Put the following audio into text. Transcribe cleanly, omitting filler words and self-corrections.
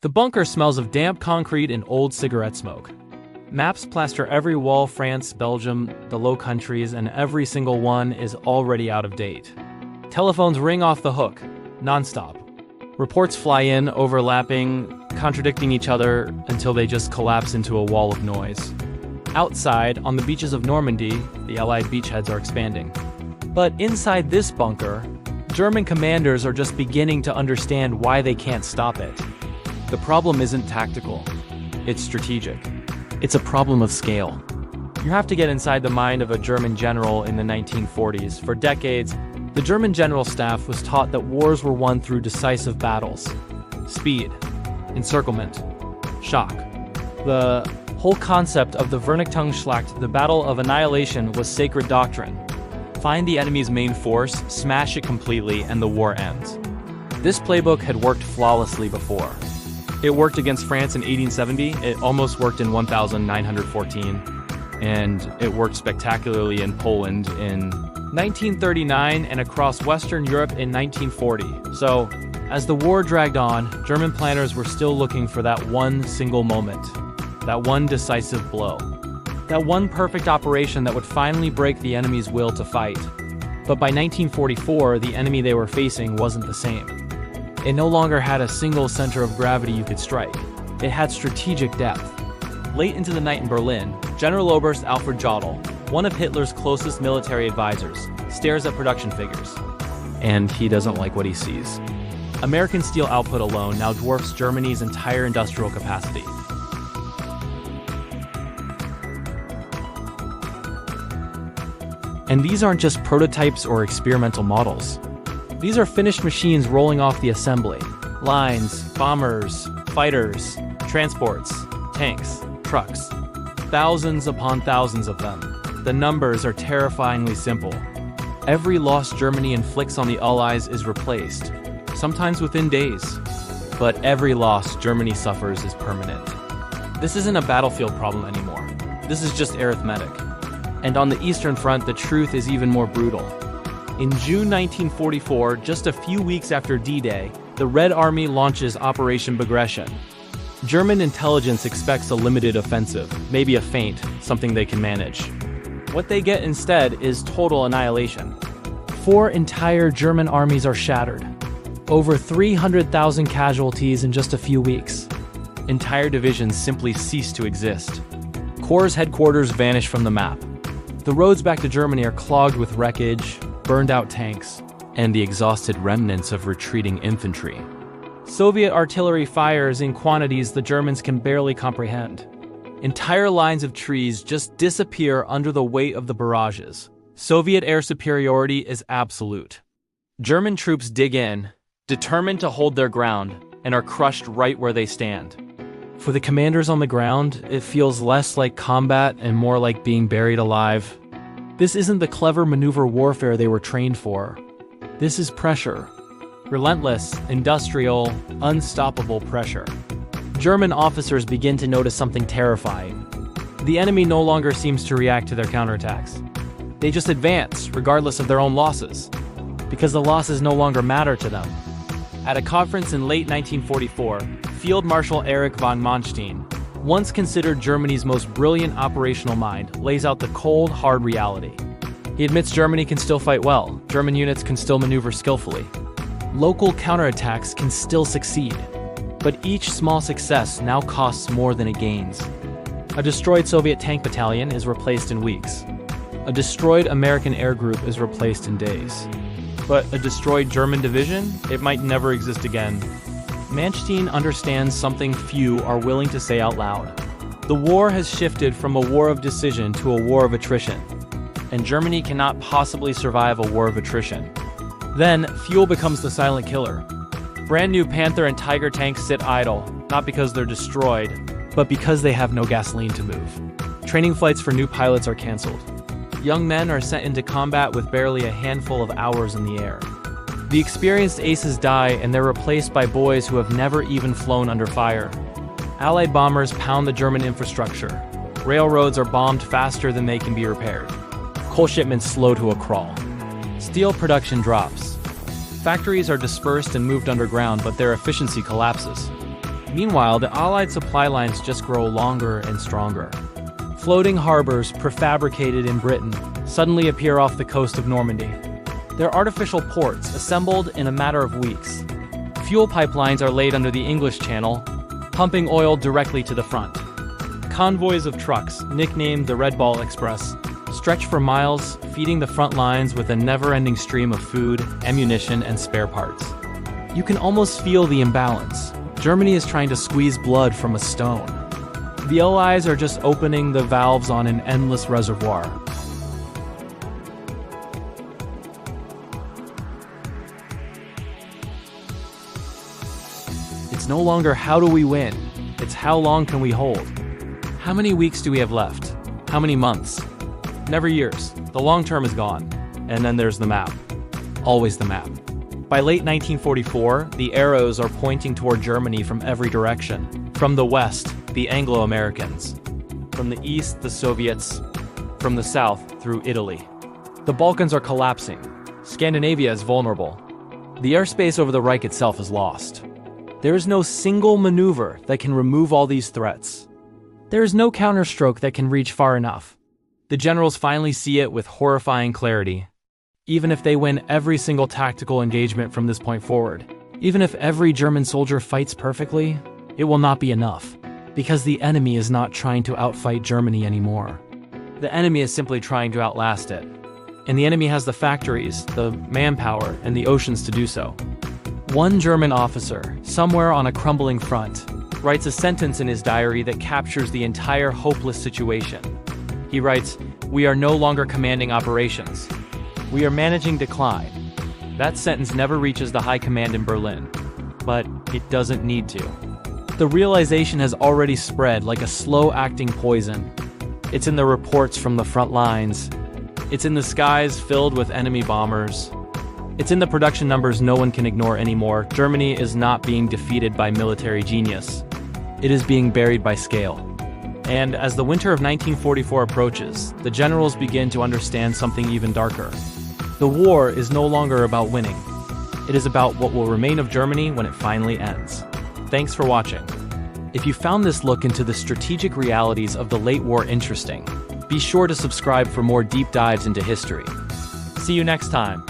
The bunker smells of damp concrete and old cigarette smoke. Maps plaster every wall: France, Belgium, the Low Countries, and every single one is already out of date. Telephones ring off the hook, non-stop. Reports fly in, overlapping, contradicting each other until they just collapse into a wall of noise. Outside, on the beaches of Normandy, the Allied beachheads are expanding. But inside this bunker, German commanders are just beginning to understand why they can't stop it. The problem isn't tactical, it's strategic. It's a problem of scale. You have to get inside the mind of a German general in the 1940s. For decades, the German general staff was taught that wars were won through decisive battles. Speed, encirclement, shock. The whole concept of the Vernichtungsschlacht, the battle of annihilation, was sacred doctrine. Find the enemy's main force, smash it completely, and the war ends. This playbook had worked flawlessly before. It worked against France in 1870, it almost worked in 1914, and it worked spectacularly in Poland in 1939 and across Western Europe in 1940. So, as the war dragged on, German planners were still looking for that one single moment, that one decisive blow, that one perfect operation that would finally break the enemy's will to fight. But by 1944, the enemy they were facing wasn't the same. It no longer had a single center of gravity you could strike. It had strategic depth. Late into the night in Berlin, General Oberst Alfred Jodl, one of Hitler's closest military advisors, stares at production figures. And he doesn't like what he sees. American steel output alone now dwarfs Germany's entire industrial capacity. And these aren't just prototypes or experimental models. These are finished machines rolling off the assembly. Lines, bombers, fighters, transports, tanks, trucks. Thousands upon thousands of them. The numbers are terrifyingly simple. Every loss Germany inflicts on the Allies is replaced, sometimes within days. But every loss Germany suffers is permanent. This isn't a battlefield problem anymore. This is just arithmetic. And on the Eastern Front, the truth is even more brutal. In June 1944, just a few weeks after D-Day, the Red Army launches Operation Bagration. German intelligence expects a limited offensive, maybe a feint, something they can manage. What they get instead is total annihilation. 4 entire German armies are shattered. Over 300,000 casualties in just a few weeks. Entire divisions simply cease to exist. Corps' headquarters vanish from the map. The roads back to Germany are clogged with wreckage, burned-out tanks, and the exhausted remnants of retreating infantry. Soviet artillery fires in quantities the Germans can barely comprehend. Entire lines of trees just disappear under the weight of the barrages. Soviet air superiority is absolute. German troops dig in, determined to hold their ground, and are crushed right where they stand. For the commanders on the ground, it feels less like combat and more like being buried alive. This isn't the clever maneuver warfare they were trained for. This is pressure. Relentless, industrial, unstoppable pressure. German officers begin to notice something terrifying. The enemy no longer seems to react to their counterattacks. They just advance, regardless of their own losses, because the losses no longer matter to them. At a conference in late 1944, Field Marshal Erich von Manstein, once considered Germany's most brilliant operational mind, lays out the cold, hard reality. He admits Germany can still fight well, German units can still maneuver skillfully. Local counterattacks can still succeed, but each small success now costs more than it gains. A destroyed Soviet tank battalion is replaced in weeks. A destroyed American air group is replaced in days. But a destroyed German division? It might never exist again. Manstein understands something few are willing to say out loud. The war has shifted from a war of decision to a war of attrition, and Germany cannot possibly survive a war of attrition. Then, fuel becomes the silent killer. Brand new Panther and Tiger tanks sit idle, not because they're destroyed, but because they have no gasoline to move. Training flights for new pilots are canceled. Young men are sent into combat with barely a handful of hours in the air. The experienced aces die and they're replaced by boys who have never even flown under fire. Allied bombers pound the German infrastructure. Railroads are bombed faster than they can be repaired. Coal shipments slow to a crawl. Steel production drops. Factories are dispersed and moved underground, but their efficiency collapses. Meanwhile, the Allied supply lines just grow longer and stronger. Floating harbors, prefabricated in Britain, suddenly appear off the coast of Normandy. They're artificial ports, assembled in a matter of weeks. Fuel pipelines are laid under the English Channel, pumping oil directly to the front. Convoys of trucks, nicknamed the Red Ball Express, stretch for miles, feeding the front lines with a never-ending stream of food, ammunition, and spare parts. You can almost feel the imbalance. Germany is trying to squeeze blood from a stone. The Allies are just opening the valves on an endless reservoir. It's no longer how do we win, it's how long can we hold. How many weeks do we have left? How many months? Never years. The long term is gone. And then there's the map. Always the map. By late 1944, the arrows are pointing toward Germany from every direction. From the west, the Anglo-Americans. From the east, the Soviets. From the south, through Italy. The Balkans are collapsing. Scandinavia is vulnerable. The airspace over the Reich itself is lost. There is no single maneuver that can remove all these threats. There is no counterstroke that can reach far enough. The generals finally see it with horrifying clarity. Even if they win every single tactical engagement from this point forward, even if every German soldier fights perfectly, it will not be enough, because the enemy is not trying to outfight Germany anymore. The enemy is simply trying to outlast it. And the enemy has the factories, the manpower, and the oceans to do so. One German officer, somewhere on a crumbling front, writes a sentence in his diary that captures the entire hopeless situation. He writes, "We are no longer commanding operations. We are managing decline." That sentence never reaches the high command in Berlin, but it doesn't need to. The realization has already spread like a slow-acting poison. It's in the reports from the front lines. It's in the skies filled with enemy bombers. It's in the production numbers no one can ignore anymore. Germany is not being defeated by military genius. It is being buried by scale. And as the winter of 1944 approaches, the generals begin to understand something even darker. The war is no longer about winning. It is about what will remain of Germany when it finally ends. Thanks for watching. If you found this look into the strategic realities of the late war interesting, be sure to subscribe for more deep dives into history. See you next time.